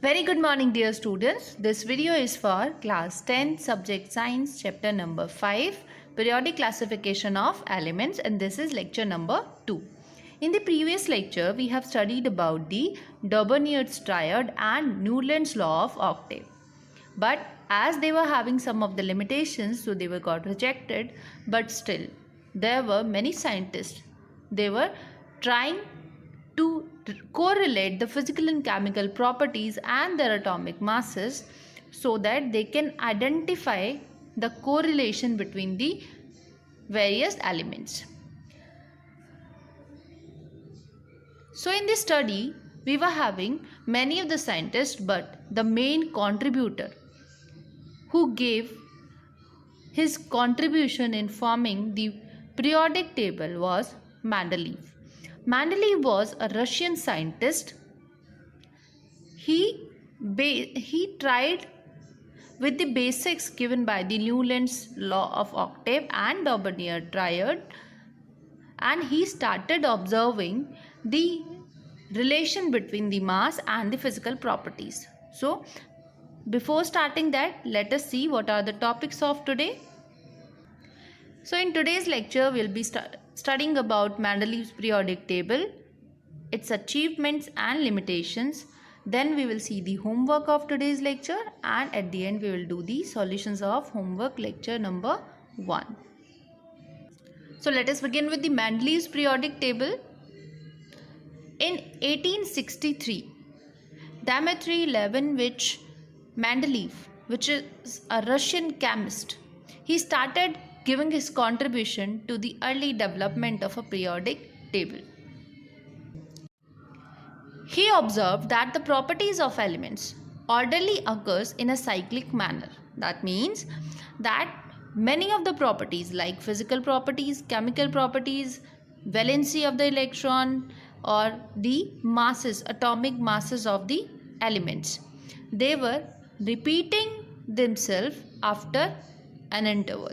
Very good morning dear students. This video is for class 10 subject science chapter number 5 periodic classification of elements, and this is lecture number 2. In the previous lecture we have studied about the Daubeney's triad and Newland's law of octave. But as they were having some of the limitations, so they were got rejected, but still there were many scientists. They were trying to correlate the physical and chemical properties and their atomic masses so that they can identify the correlation between the various elements. So in this study we were having many of the scientists, but the main contributor who gave his contribution in forming the periodic table was Mendeleev. Mendeleev was a Russian scientist. He tried with the basics given by the Newland's law of octave and Daubeney's triad, and he started observing the relation between the mass and the physical properties. So before starting that, let us see what are the topics of today. So in today's lecture we'll be studying about Mendeleev's periodic table, its achievements and limitations. Then we will see the homework of today's lecture, and at the end we will do the solutions of homework lecture number 1. So let us begin with the Mendeleev's periodic table. In 1863, Dmitry Leontovich Mendeleev, which is a Russian chemist, he started giving his contribution to the early development of a periodic table. He observed that the properties of elements orderly occurs in a cyclic manner. That means that many of the properties like physical properties, chemical properties, valency of the electron, or the masses, atomic masses of the elements, they were repeating themselves after an interval.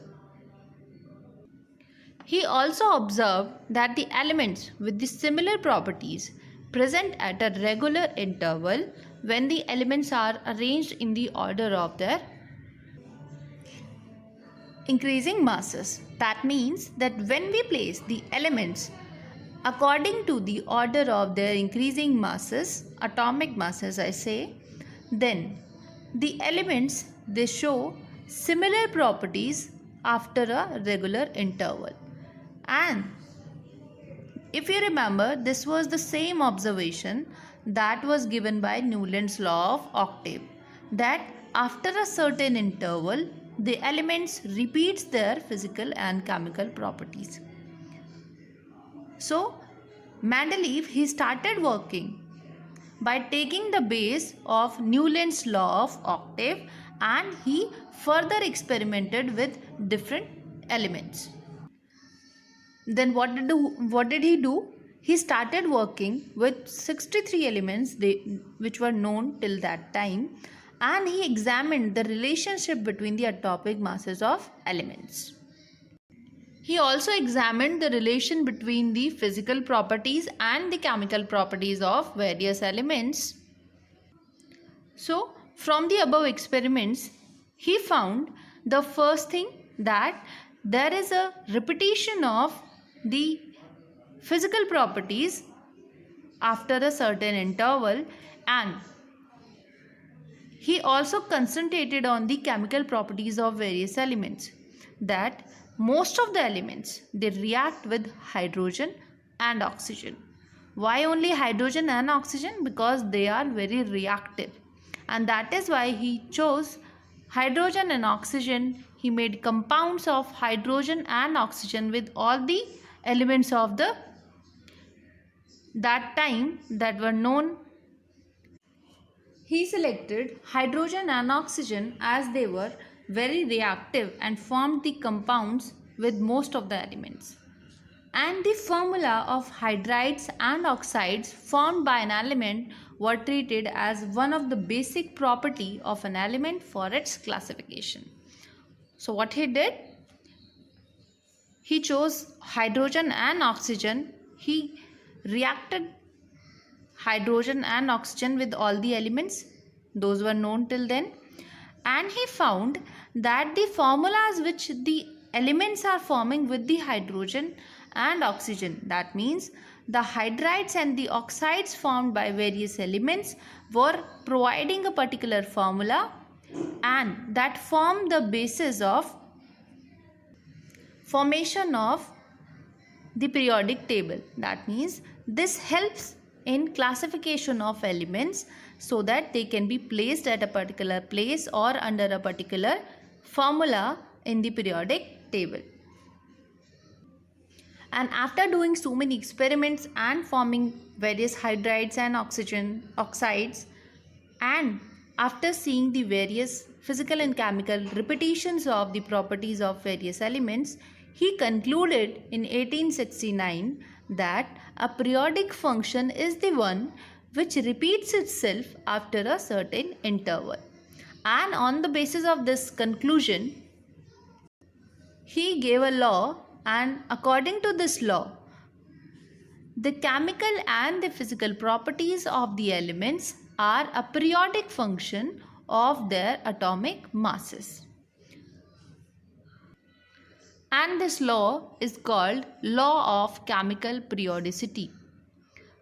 He also observed that the elements with the similar properties present at a regular interval when the elements are arranged in the order of their increasing masses. That means that when we place the elements according to the order of their increasing masses, atomic masses I say, then the elements, they show similar properties after a regular interval. And if you remember, this was the same observation that was given by Newland's law of octave, that after a certain interval the elements repeats their physical and chemical properties. So Mendeleev, he started working by taking the base of Newland's law of octave, and he further experimented with different elements. Then what did he do? He started working with 63 elements which were known till that time, and he examined the relationship between the atomic masses of elements. He also examined the relation between the physical properties and the chemical properties of various elements. So from the above experiments, he found the first thing, that there is a repetition of the physical properties after a certain interval, and he also concentrated on the chemical properties of various elements, that most of the elements, they react with hydrogen and oxygen. Why only hydrogen and oxygen? Because they are very reactive, and that is why he chose hydrogen and oxygen. He made compounds of hydrogen and oxygen with all the elements of that time that were known. He selected hydrogen and oxygen as they were very reactive and formed the compounds with most of the elements. And the formula of hydrides and oxides formed by an element were treated as one of the basic property of an element for its classification. So what he did? He chose hydrogen and oxygen. He reacted hydrogen and oxygen with all the elements Those were known till then. And he found that the formulas which the elements are forming with the hydrogen and oxygen, that means the hydrides and the oxides formed by various elements, were providing a particular formula, and that formed the basis of formation of the periodic table. That means this helps in classification of elements so that they can be placed at a particular place or under a particular formula in the periodic table. And after doing so many experiments and forming various hydrides and oxides, and after seeing the various physical and chemical repetitions of the properties of various elements, he concluded in 1869 that a periodic function is the one which repeats itself after a certain interval. And on the basis of this conclusion, he gave a law, and according to this law, the chemical and the physical properties of the elements are a periodic function of their atomic masses. And this law is called law of chemical periodicity.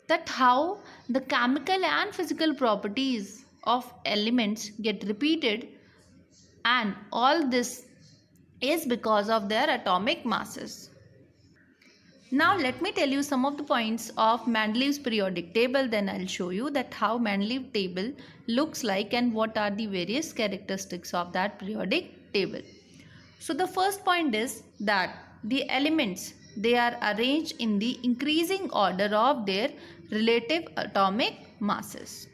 That how the chemical and physical properties of elements get repeated, and all this is because of their atomic masses. Now let me tell you some of the points of Mendeleev's periodic table, then I'll show you that how Mendeleev table looks like and what are the various characteristics of that periodic table. So the first point is that the elements, they are arranged in the increasing order of their relative atomic masses.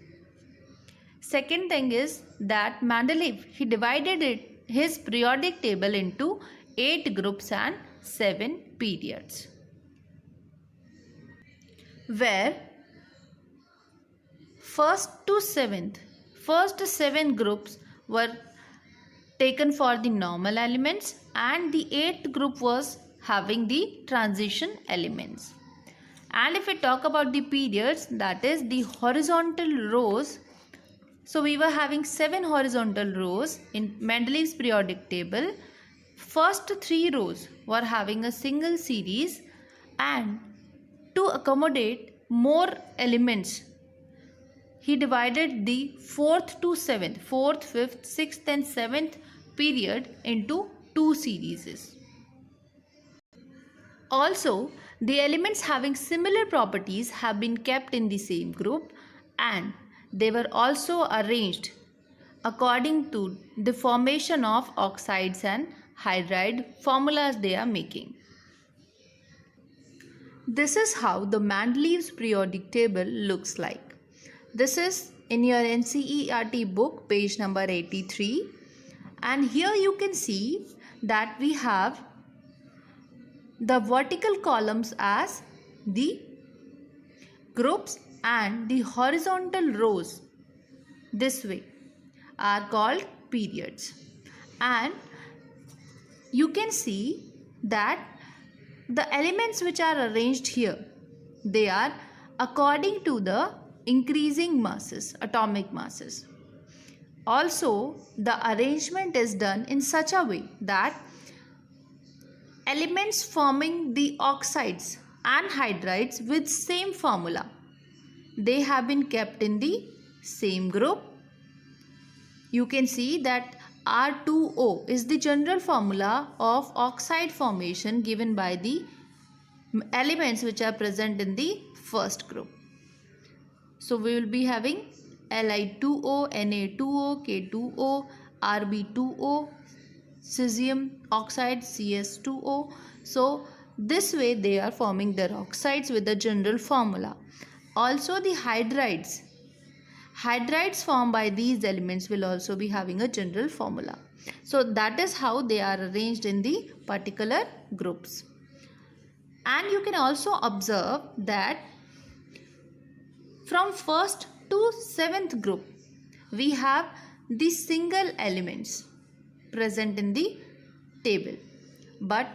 Second thing is that Mendeleev, he divided his periodic table into 8 groups and 7 periods, where first 7 groups were taken for the normal elements, and the 8th group was having the transition elements. And if we talk about the periods, that is the horizontal rows, so we were having 7 horizontal rows in Mendeleev's periodic table. First 3 rows were having a single series, and to accommodate more elements, he divided the 4th to 7th, 4th, 5th, 6th and 7th period into 2 series. Also, the elements having similar properties have been kept in the same group, and they were also arranged according to the formation of oxides and hydride formulas they are making. This is how the Mendeleev's periodic table looks like. This is in your NCERT book, page number 83. And here you can see that we have the vertical columns as the groups, and the horizontal rows this way are called periods. And you can see that the elements which are arranged here, they are according to the increasing masses, atomic masses. Also, the arrangement is done in such a way that elements forming the oxides and hydrides with same formula, they have been kept in the same group. You can see that R2O is the general formula of oxide formation given by the elements which are present in the first group. So we will be having Li2O, Na2O, K2O, Rb2O, cesium oxide, Cs2O. So this way they are forming their oxides with the general formula. Also the hydrides formed by these elements will also be having a general formula. So that is how they are arranged in the particular groups. And you can also observe that from 1st to 7th group, we have the single elements present in the table. But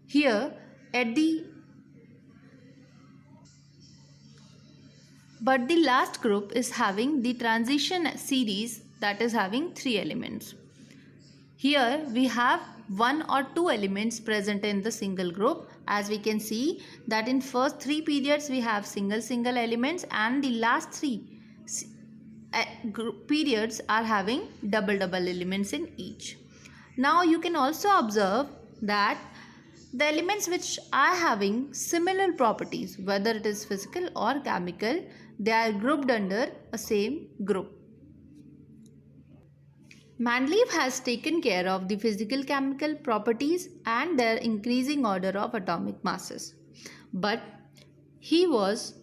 here at the But the last group is having the transition series that is having 3 elements. Here we have 1 or 2 elements present in the single group. As we can see that in first 3 periods we have single elements, and the last 3 periods are having double elements in each. Now you can also observe that the elements which are having similar properties, whether it is physical or chemical, they are grouped under a same group. Mendeleev has taken care of the physical chemical properties and their increasing order of atomic masses. But he was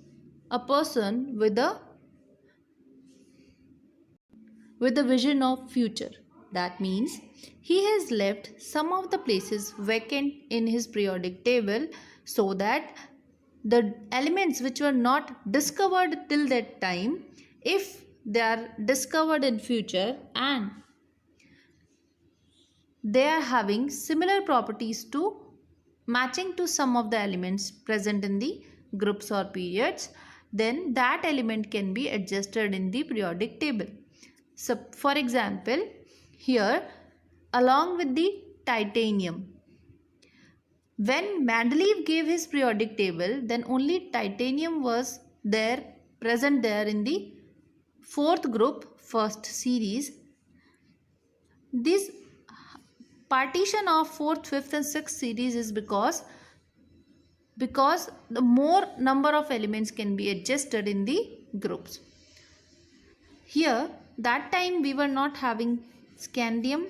a person with a vision of future. That means he has left some of the places vacant in his periodic table so that the elements which were not discovered till that time, if they are discovered in future and they are having similar properties to matching to some of the elements present in the groups or periods, then that element can be adjusted in the periodic table. So for example, here along with the titanium, when Mendeleev gave his periodic table, then only titanium was present there in the 4th group, first series. This partition of 4th, 5th and 6th series is because the more number of elements can be adjusted in the groups. Here that time we were not having scandium,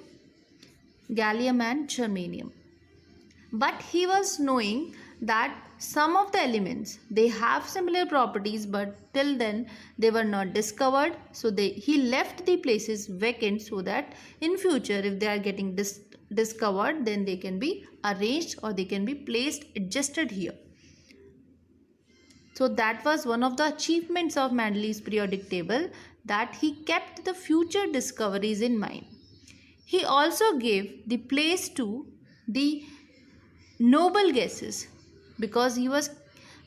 gallium and germanium, but he was knowing that some of the elements, they have similar properties, but till then they were not discovered, so he left the places vacant so that in future if they are getting discovered, then they can be arranged or they can be placed, adjusted here. So that was one of the achievements of Mendeleev's periodic table, that he kept the future discoveries in mind. He also gave the place to the noble gases, because he was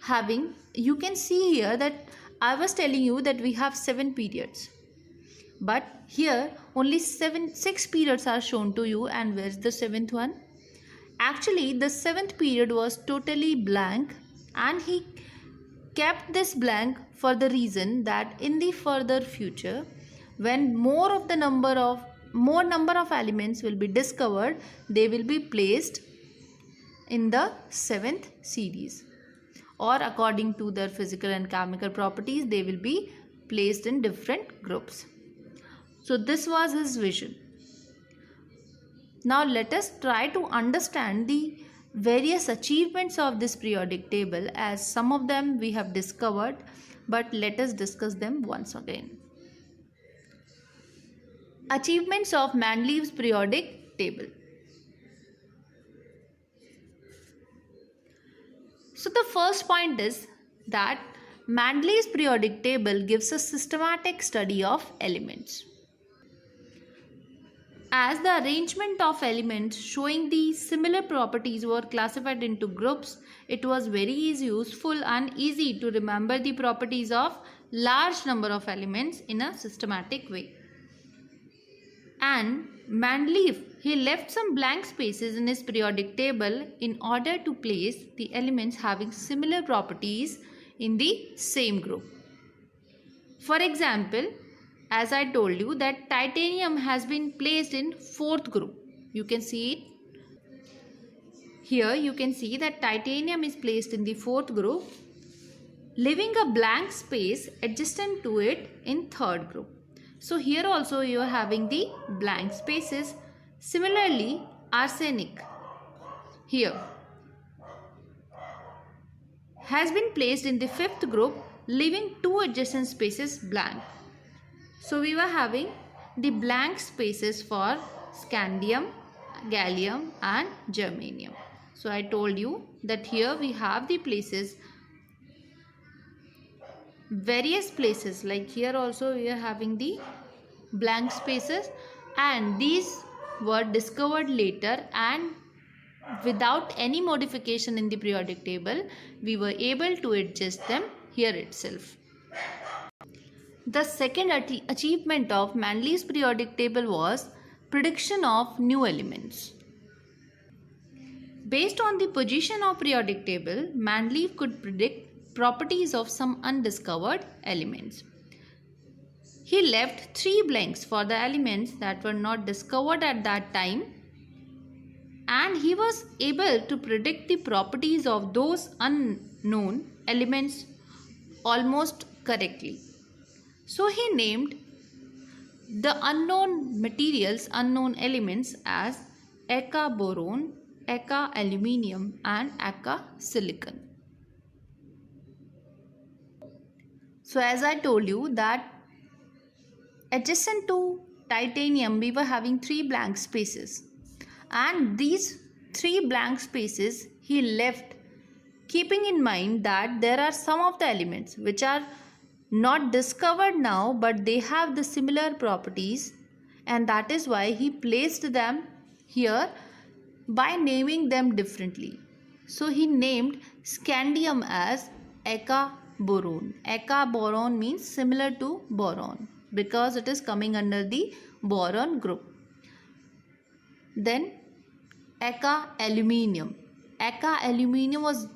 having, you can see here that I was telling you that we have 7 periods, but here only 6 periods are shown to you, and where's the 7th one? Actually the 7th period was totally blank, and he kept this blank for the reason that in the further future, when more number of elements will be discovered, they will be placed in the 7th series, or according to their physical and chemical properties, they will be placed in different groups. So this was his vision. Now let us try to understand the various achievements of this periodic table, as some of them we have discovered, but let us discuss them once again. Achievements of Mendeleev's periodic table. So the first point is that Mendeleev's periodic table gives a systematic study of elements. As the arrangement of elements showing the similar properties were classified into groups, it was very useful and easy to remember the properties of large number of elements in a systematic way. And Mendeleev, he left some blank spaces in his periodic table in order to place the elements having similar properties in the same group. For example, as I told you that titanium has been placed in 4th group. You can see it. Here you can see that titanium is placed in the 4th group, leaving a blank space adjacent to it in 3rd group. So here also you are having the blank spaces. Similarly, arsenic here has been placed in the 5th group, leaving 2 adjacent spaces blank. So we were having the blank spaces for scandium, gallium and germanium. So I told you that here we have the places, various places, like here also we are having the blank spaces, and these were discovered later, and without any modification in the periodic table we were able to adjust them here itself. The second achievement of Manley's periodic table was prediction of new elements. Based on the position of periodic table, Manley could predict properties of some undiscovered elements. He left 3 blanks for the elements that were not discovered at that time, and he was able to predict the properties of those unknown elements almost correctly. So he named the unknown materials, unknown elements as eka boron, eka aluminium and eka silicon. So as I told you that adjacent to titanium we were having 3 blank spaces, and these 3 blank spaces he left keeping in mind that there are some of the elements which are not discovered now but they have the similar properties, and that is why he placed them here by naming them differently. So he named scandium as eka boron. Eka boron means similar to boron because it is coming under the boron group. Then eka aluminium. Eka aluminium was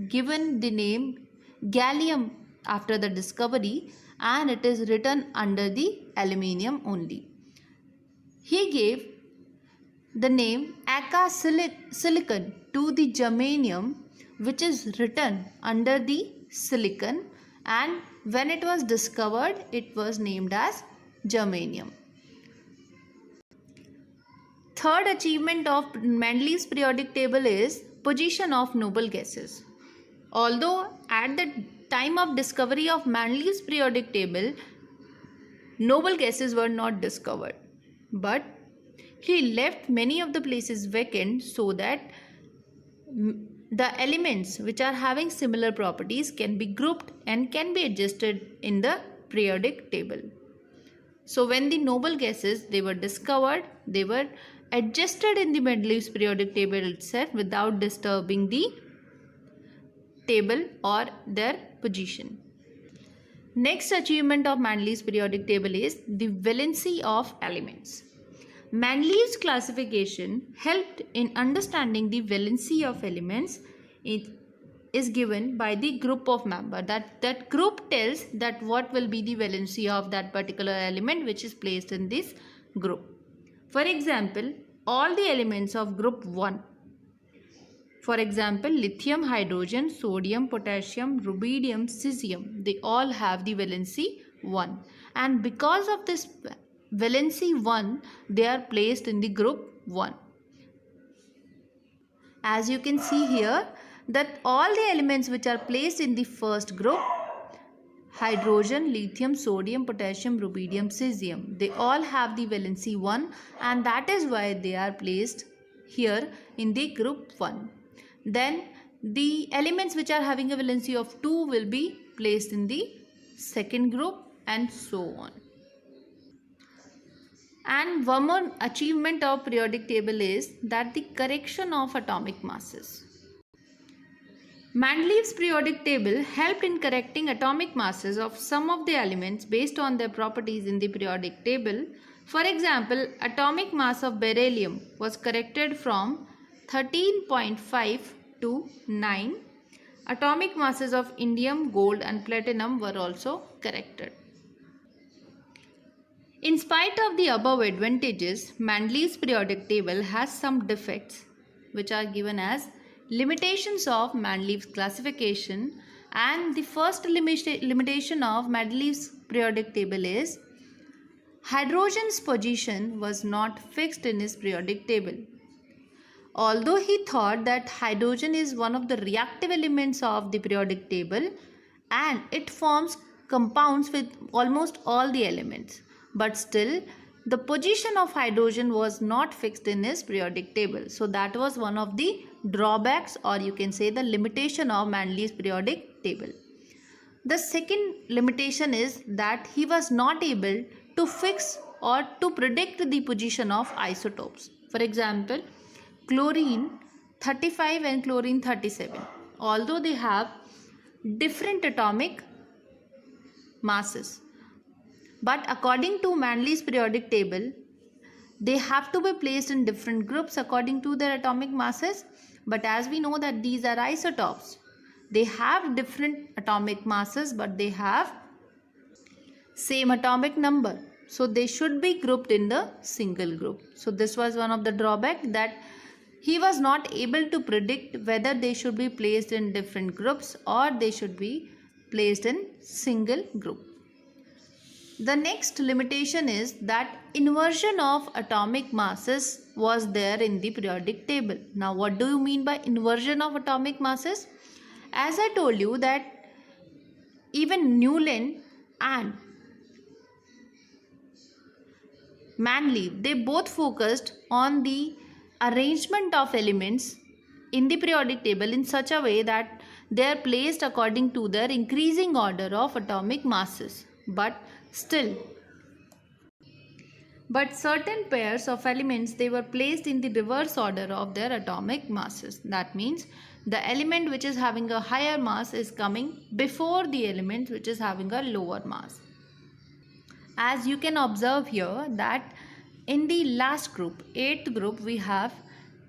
given the name gallium after the discovery, and it is written under the aluminium only. He gave the name eka silicon to the germanium, which is written under the silicon, and when it was discovered it was named as germanium. Third achievement of Manley's periodic table is position of noble gases. Although at the time of discovery of Manley's periodic table, noble gases were not discovered, but he left many of the places vacant so that the elements which are having similar properties can be grouped and can be adjusted in the periodic table. So when the noble gases they were discovered, they were adjusted in the Manley's periodic table itself without disturbing the table or their position. Next achievement of Manley's periodic table is the valency of elements. Manley's classification helped in understanding the valency of elements. It is given by the group of member. That group tells that what will be the valency of that particular element which is placed in this group. For example, all the elements of group 1, for example, lithium, hydrogen, sodium, potassium, rubidium, cesium, they all have the valency 1. And because of this valency 1, they are placed in the group 1. As you can see here, that all the elements which are placed in the first group, hydrogen, lithium, sodium, potassium, rubidium, cesium, they all have the valency 1, and that is why they are placed here in the group 1. Then the elements which are having a valency of 2 will be placed in the second group, and so on. And one more achievement of periodic table is that the correction of atomic masses. Manley's periodic table helped in correcting atomic masses of some of the elements based on their properties in the periodic table. For example, atomic mass of beryllium was corrected from 13.5 to 9. Atomic masses of indium, gold and platinum were also corrected. In spite of the above advantages, Manley's periodic table has some defects which are given as limitations of Manley's classification, and the first limitation of Manley's periodic table is hydrogen's position was not fixed in his periodic table. Although he thought that hydrogen is one of the reactive elements of the periodic table and it forms compounds with almost all the elements, but still the position of hydrogen was not fixed in his periodic table. So that was one of the drawbacks, or you can say the limitation of Manley's periodic table. The second limitation is that he was not able to fix or to predict the position of isotopes. For example, chlorine 35 and chlorine 37, although they have different atomic masses, But according to Manley's periodic table, they have to be placed in different groups according to their atomic masses. But as we know that these are isotopes, they have different atomic masses but they have same atomic number. So they should be grouped in the single group. So this was one of the drawback, that he was not able to predict whether they should be placed in different groups or they should be placed in single group. The next limitation is that inversion of atomic masses was there in the periodic table. Now what do you mean by inversion of atomic masses? As I told you that even Newland and Manley, they both focused on the arrangement of elements in the periodic table in such a way that they are placed according to their increasing order of atomic masses. But certain pairs of elements, they were placed in the reverse order of their atomic masses. That means the element which is having a higher mass is coming before the element which is having a lower mass. As you can observe here that in the last group, 8th group, we have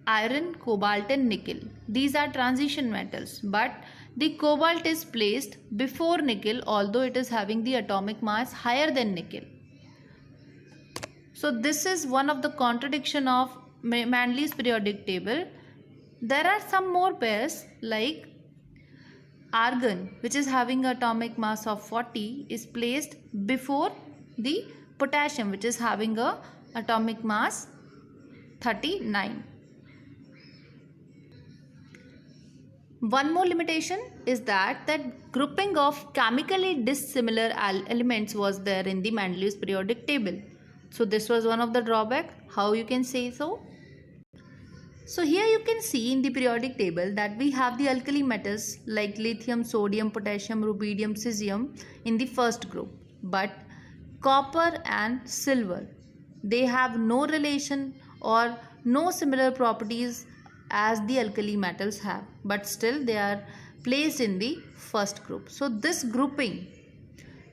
iron, cobalt and nickel. These are transition metals, but the cobalt is placed before nickel, although it is having the atomic mass higher than nickel. So this is one of the contradiction of Manley's periodic table. There are some more pairs like argon, which is having atomic mass of 40, is placed before the potassium, which is having a atomic mass 39. One more limitation is that grouping of chemically dissimilar elements was there in the Manley's periodic table. So this was one of the drawback. How you can say so? So here you can see in the periodic table that we have the alkali metals like lithium, sodium, potassium, rubidium, cesium in the first group. But copper and silver, they have no relation or no similar properties as the alkali metals have, but still they are placed in the first group. So this grouping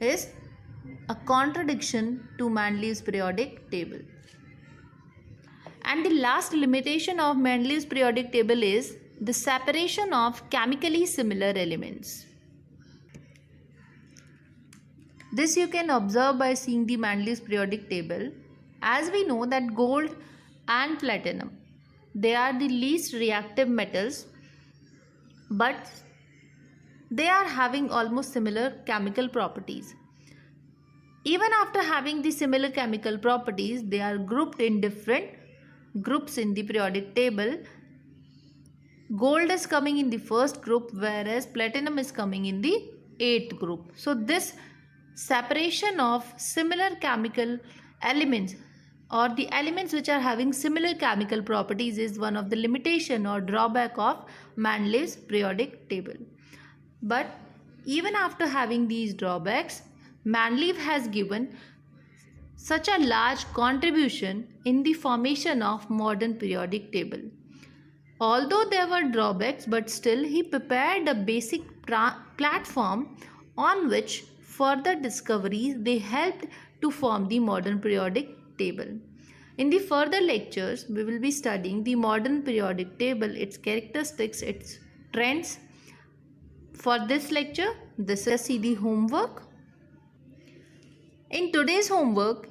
is a contradiction to Manley's periodic table. And the last limitation of Manley's periodic table is the separation of chemically similar elements. This you can observe by seeing the Manley's periodic table. As we know that gold and platinum, they are the least reactive metals, but they are having almost similar chemical properties. Even after having the similar chemical properties, they are grouped in different groups in the periodic table. Gold is coming in the first group, whereas platinum is coming in the 8th group. So this separation of similar chemical elements or the elements which are having similar chemical properties is one of the limitation or drawback of Manley's periodic table. But even after having these drawbacks, Manley has given such a large contribution in the formation of modern periodic table. Although there were drawbacks, but still he prepared a basic platform on which further discoveries they helped to form the modern periodic table. In the further lectures, we will be studying the modern periodic table, its characteristics, its trends. For this lecture, this is the homework. In today's homework,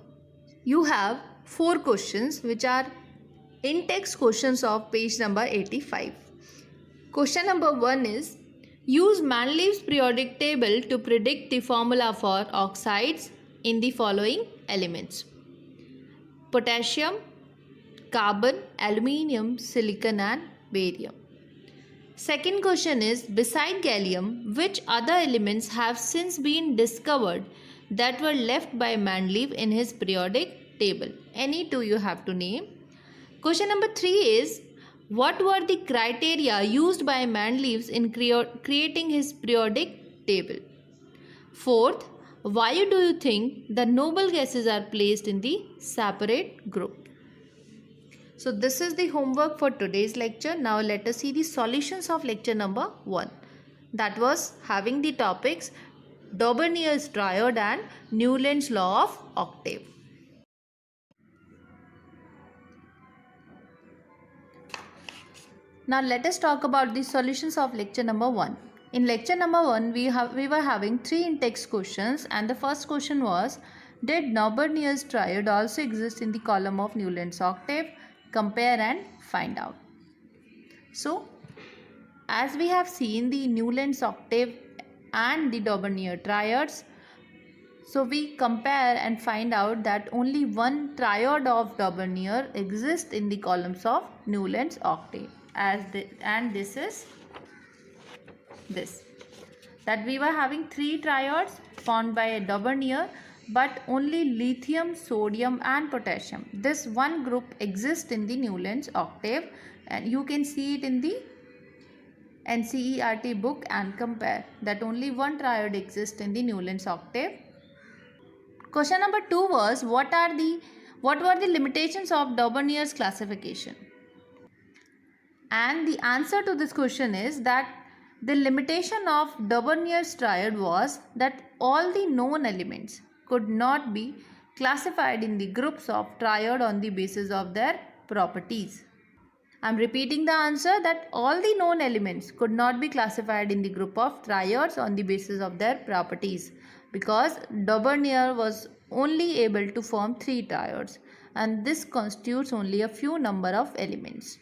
you have 4 questions which are in-text questions of page number 85. Question number 1 is, use Manley's periodic table to predict the formula for oxides in the following elements: potassium, carbon, aluminium, silicon and barium. Second question is, beside gallium, which other elements have since been discovered that were left by Manley in his periodic table? Any 2 you have to name. Question number 3 is, what were the criteria used by Manley in creating his periodic table? Fourth, why do you think the noble gases are placed in the separate group? So this is the homework for today's lecture. Now let us see the solutions of lecture number 1. That was having the topics Dobernier's triad and Newland's law of octave. Now let us talk about the solutions of lecture number 1. In lecture number 1, we were having 3 in-text questions, and the first question was, did Dobernier's triad also exist in the column of Newland's octave? Compare and find out. So, as we have seen the Newland's octave and the Dobrnier triads, so we compare and find out that only one triad of Dobrnier exists in the columns of Newland's octave. And this is this, that we were having 3 triads formed by a Dobrnier, but only lithium, sodium and potassium, this one group exists in the Newland's octave, and you can see it in the NCERT book and compare that only one triad exists in the Newland's octave. Question number 2 was, what were the limitations of Dobernier's classification? And the answer to this question is that the limitation of Dobernier's triad was that all the known elements could not be classified in the groups of triad on the basis of their properties. I am repeating the answer, that all the known elements could not be classified in the group of triads on the basis of their properties, because Dobrnier was only able to form 3 triads, and this constitutes only a few number of elements.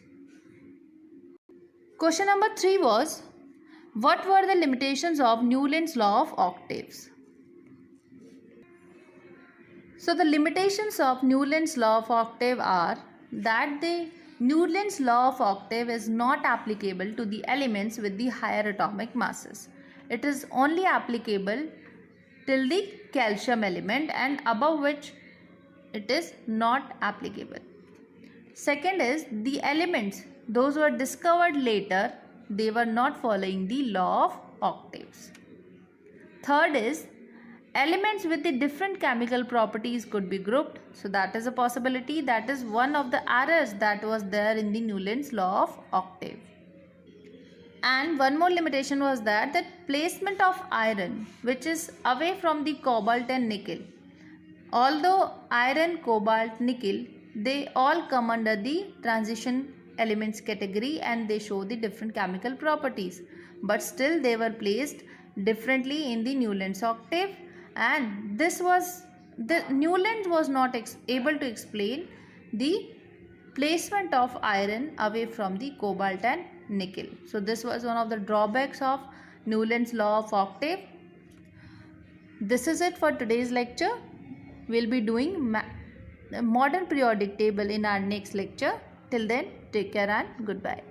Question number 3 was, what were the limitations of Newland's law of octaves? So the limitations of Newland's law of octave are that Newland's law of octave is not applicable to the elements with the higher atomic masses. It is only applicable till the calcium element, and above which it is not applicable. Second is, the elements, those were discovered later, they were not following the law of octaves. Third is, elements with the different chemical properties could be grouped. So that is a possibility. That is one of the errors that was there in the Newland's law of octave. And one more limitation was that placement of iron, which is away from the cobalt and nickel. Although iron, cobalt, nickel, they all come under the transition elements category and they show the different chemical properties, but still they were placed differently in the Newland's octave, and Newland was not able to explain the placement of iron away from the cobalt and nickel. So this was one of the drawbacks of Newland's law of octave. This is it for today's lecture. We'll be doing modern periodic table in our next lecture. Till then, take care and goodbye.